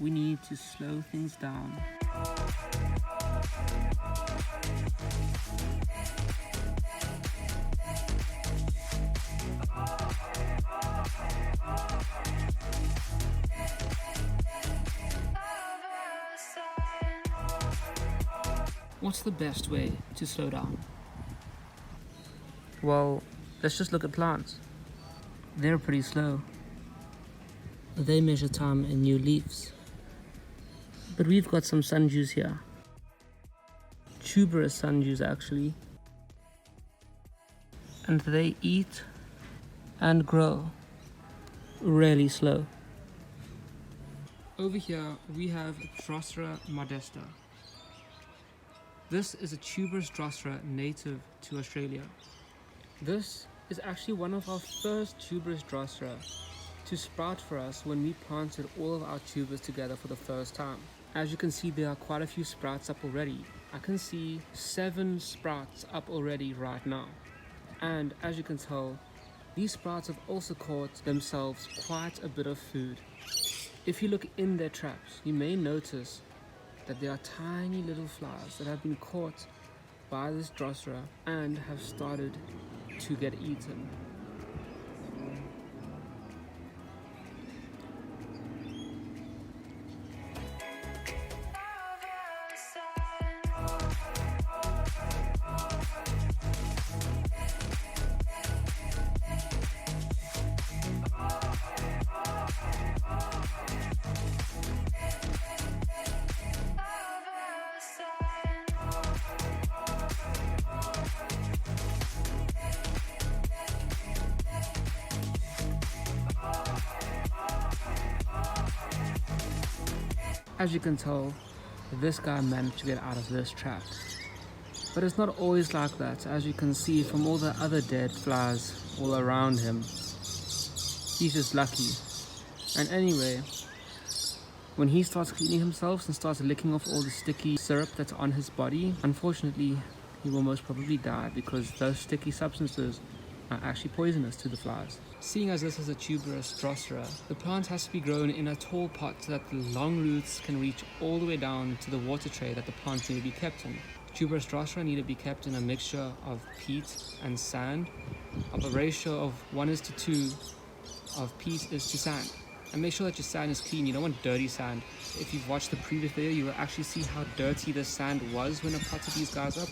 we need to slow things down. What's the best way to slow down? Well, let's just look at plants. They're pretty slow. They measure time in new leaves. But we've got some sundews here. Tuberous sundews actually. And they eat and grow really slow. Over here we have Drosera modesta. This is a tuberous Drosera native to Australia. This is actually one of our first tuberous Drosera to sprout for us when we planted all of our tubers together for the first time. As you can see, there are quite a few sprouts up already. I can see 7 sprouts up already right now. And as you can tell, these sprouts have also caught themselves quite a bit of food. If you look in their traps, you may notice that there are tiny little flies that have been caught by this Drosera and have started to get eaten. As you can tell, this guy managed to get out of this trap. But it's not always like that, as you can see from all the other dead flies all around him. He's just lucky. And anyway, when he starts cleaning himself and starts licking off all the sticky syrup that's on his body, unfortunately, he will most probably die because those sticky substances are actually poisonous to the flies. Seeing as this is a tuberous Drosera, the plant has to be grown in a tall pot so that the long roots can reach all the way down to the water tray that the plants need to be kept in. Tuberous Drosera need to be kept in a mixture of peat and sand of a ratio of 1:2 of peat is to sand. And make sure that your sand is clean. You don't want dirty sand. If you've watched the previous video, you will actually see how dirty the sand was when I potted these guys up.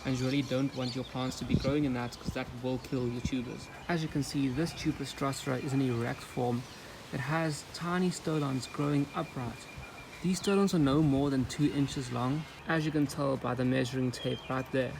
And you really don't want your plants to be growing in that because that will kill your tubers. As you can see, this tuberous Drosera is an erect form. It has tiny stolons growing upright. These stolons are no more than 2 inches long, as you can tell by the measuring tape right there.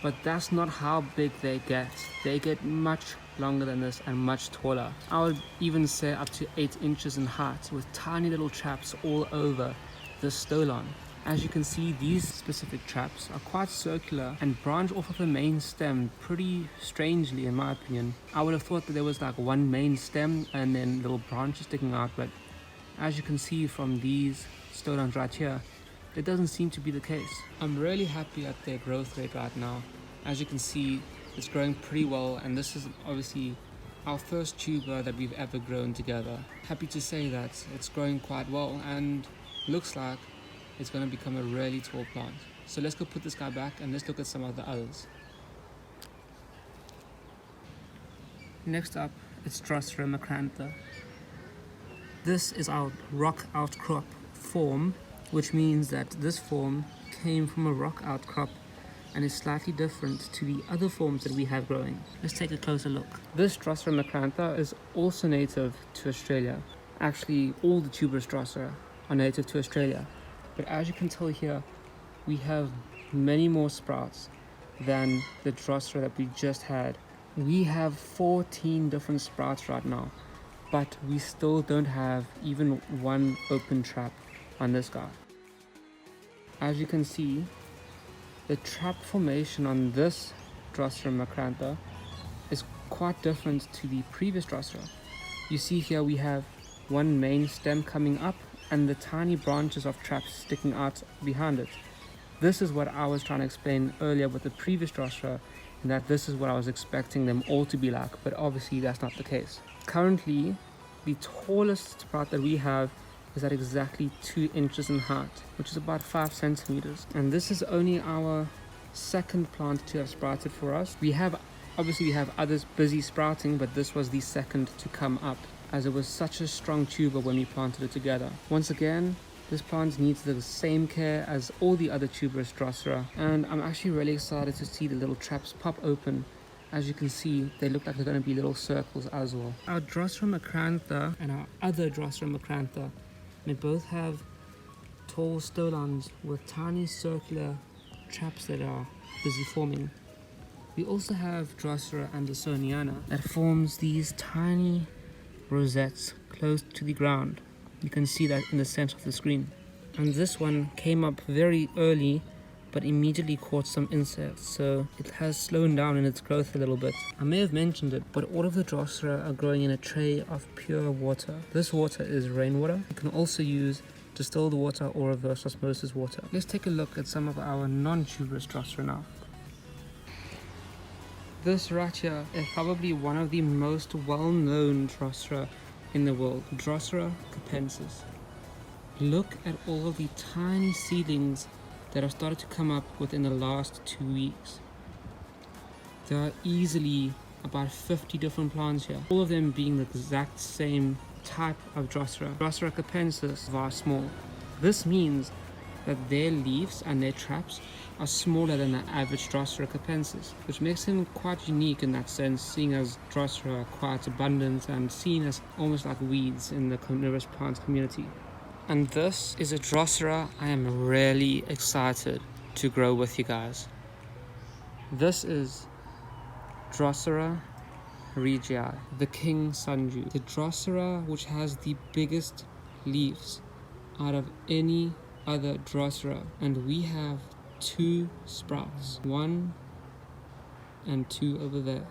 But that's not how big they get. They get much longer than this and much taller. I would even say up to 8 inches in height with tiny little traps all over the stolon. As you can see, these specific traps are quite circular and branch off of the main stem pretty strangely, in my opinion. I would have thought that there was like one main stem and then little branches sticking out, but as you can see from these stolons right here, it doesn't seem to be the case. I'm really happy at their growth rate right now. As you can see, it's growing pretty well, and this is obviously our first tuber that we've ever grown together. Happy to say that it's growing quite well and looks like it's going to become a really tall plant. So let's go put this guy back and let's look at some of the others. Next up, it's Drosera macrantha. This is our rock outcrop form, which means that this form came from a rock outcrop and is slightly different to the other forms that we have growing. Let's take a closer look. This Drosera macrantha is also native to Australia. Actually, all the tuberous Drosera are native to Australia. But as you can tell here, we have many more sprouts than the Drosera that we just had. We have 14 different sprouts right now, but we still don't have even one open trap on this guy. As you can see, the trap formation on this Drosera macrantha is quite different to the previous Drosera. You see here we have one main stem coming up and the tiny branches of traps sticking out behind it. This is what I was trying to explain earlier with the previous Drosera, and that this is what I was expecting them all to be like, but obviously that's not the case. Currently, the tallest sprout that we have is at exactly 2 inches in height, which is about 5 centimeters. And this is only our second plant to have sprouted for us. We have others busy sprouting, but this was the second to come up, as it was such a strong tuber when we planted it together. Once again, this plant needs the same care as all the other tuberous Drosera, and I'm actually really excited to see the little traps pop open. As you can see, they look like they're going to be little circles as well. Our Drosera macrantha and our other Drosera macrantha, they both have tall stolons with tiny circular traps that are busy forming. We also have Drosera andersoniana that forms these tiny rosettes close to the ground. You can see that in the center of the screen. And this one came up very early but immediately caught some insects, so it has slowed down in its growth a little bit. I may have mentioned it, but all of the Drosera are growing in a tray of pure water. This water is rainwater. You can also use distilled water or reverse osmosis water. Let's take a look at some of our non-tuberous Drosera now. This right here is probably one of the most well-known Drosera in the world, Drosera capensis. Look at all of the tiny seedlings that have started to come up within the last 2 weeks. There are easily about 50 different plants here, all of them being the exact same type of Drosera. Drosera capensis are small. This means that their leaves and their traps are smaller than the average Drosera capensis, which makes them quite unique in that sense, seeing as Drosera are quite abundant and seen as almost like weeds in the carnivorous plant community. And this is a Drosera I am really excited to grow with you guys. This is Drosera regii, the king sundew, the Drosera which has the biggest leaves out of any other Drosera, and we have 2 sprouts, 1 and 2 over there.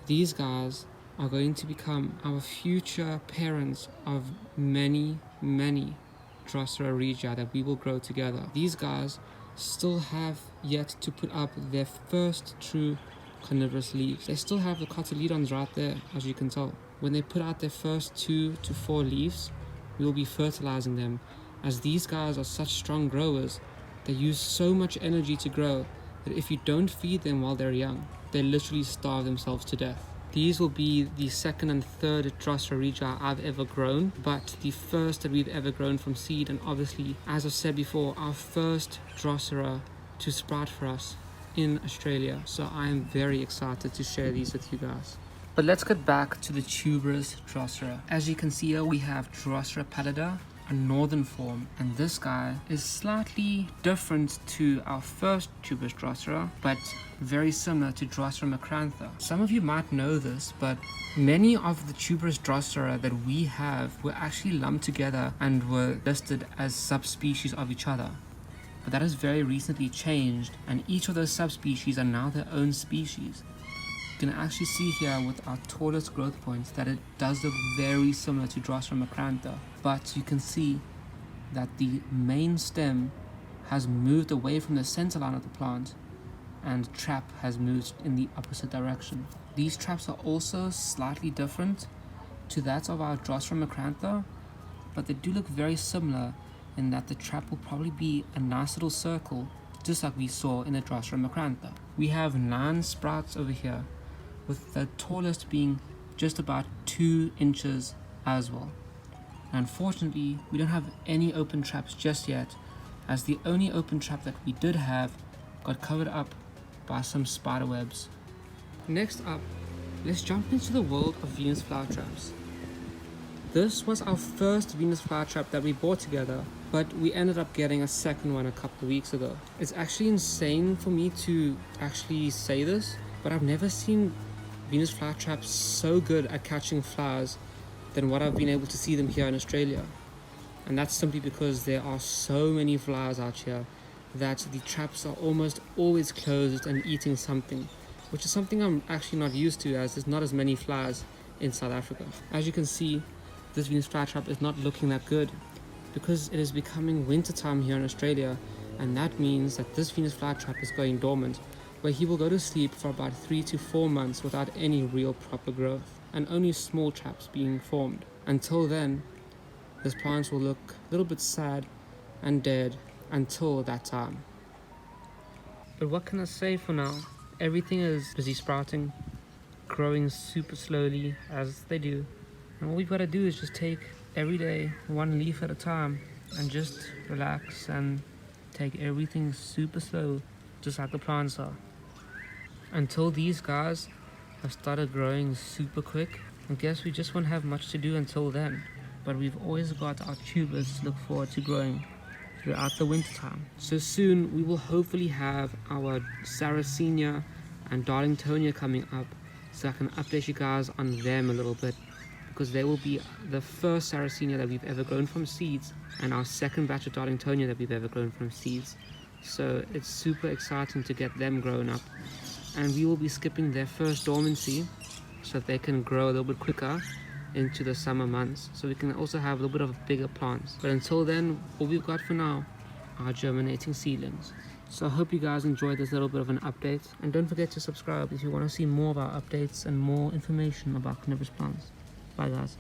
These guys are going to become our future parents of many Drosera regii that we will grow together. These guys still have yet to put up their first true carnivorous leaves. They still have the cotyledons right there, as you can tell. When they put out their first 2 to 4 leaves, we will be fertilizing them, as these guys are such strong growers. They use so much energy to grow that if you don't feed them while they're young, they literally starve themselves to death. These will be the second and third Drosera regii I've ever grown, but the first that we've ever grown from seed, and obviously, as I've said before, our first Drosera to sprout for us in Australia. So I am very excited to share these with you guys. But let's get back to the tuberous Drosera. As you can see here, we have Drosera pallida, a northern form, and this guy is slightly different to our first tuberous Drosera, but very similar to Drosera macrantha. Some of you might know this, but many of the tuberous Drosera that we have were actually lumped together and were listed as subspecies of each other. But that has very recently changed, and each of those subspecies are now their own species. You can actually see here with our tallest growth points that it does look very similar to Drosera macrantha, but you can see that the main stem has moved away from the center line of the plant and trap has moved in the opposite direction. These traps are also slightly different to that of our Drosera macrantha, but they do look very similar in that the trap will probably be a nice little circle, just like we saw in the Drosera macrantha. We have 9 sprouts over here, with the tallest being just about 2 inches as well. Unfortunately, we don't have any open traps just yet, as the only open trap that we did have got covered up by some spider webs. Next up, let's jump into the world of Venus flytraps. This was our first Venus flytrap that we bought together, but we ended up getting a second one a couple of weeks ago. It's actually insane for me to actually say this, but I've never seen Venus flytraps so good at catching flies than what I've been able to see them here in Australia. And that's simply because there are so many flies out here that the traps are almost always closed and eating something, which is something I'm actually not used to, as there's not as many flies in South Africa. As you can see, this Venus flytrap is not looking that good because it is becoming wintertime here in Australia, and that means that this Venus flytrap is going dormant, where he will go to sleep for about 3 to 4 months without any real proper growth and only small traps being formed. Until then, Those plants will look a little bit sad and dead until that time. But what can I say for now? Everything is busy sprouting, growing super slowly as they do. And all we've got to do is just take every day one leaf at a time and just relax and take everything super slow, just like the plants are. Until these guys have started growing super quick, I guess we just won't have much to do until then. But we've always got our tubers to look forward to growing throughout the winter time. So soon we will hopefully have our Sarracenia and Darlingtonia coming up, so I can update you guys on them a little bit, because they will be the first Sarracenia that we've ever grown from seeds and our second batch of Darlingtonia that we've ever grown from seeds. So it's super exciting to get them grown up, and we will be skipping their first dormancy so that they can grow a little bit quicker into the summer months, so we can also have a little bit of bigger plants. But until then, all we've got for now are germinating seedlings. So I hope you guys enjoyed this little bit of an update, and don't forget to subscribe if you want to see more of our updates and more information about carnivorous plants. Bye guys.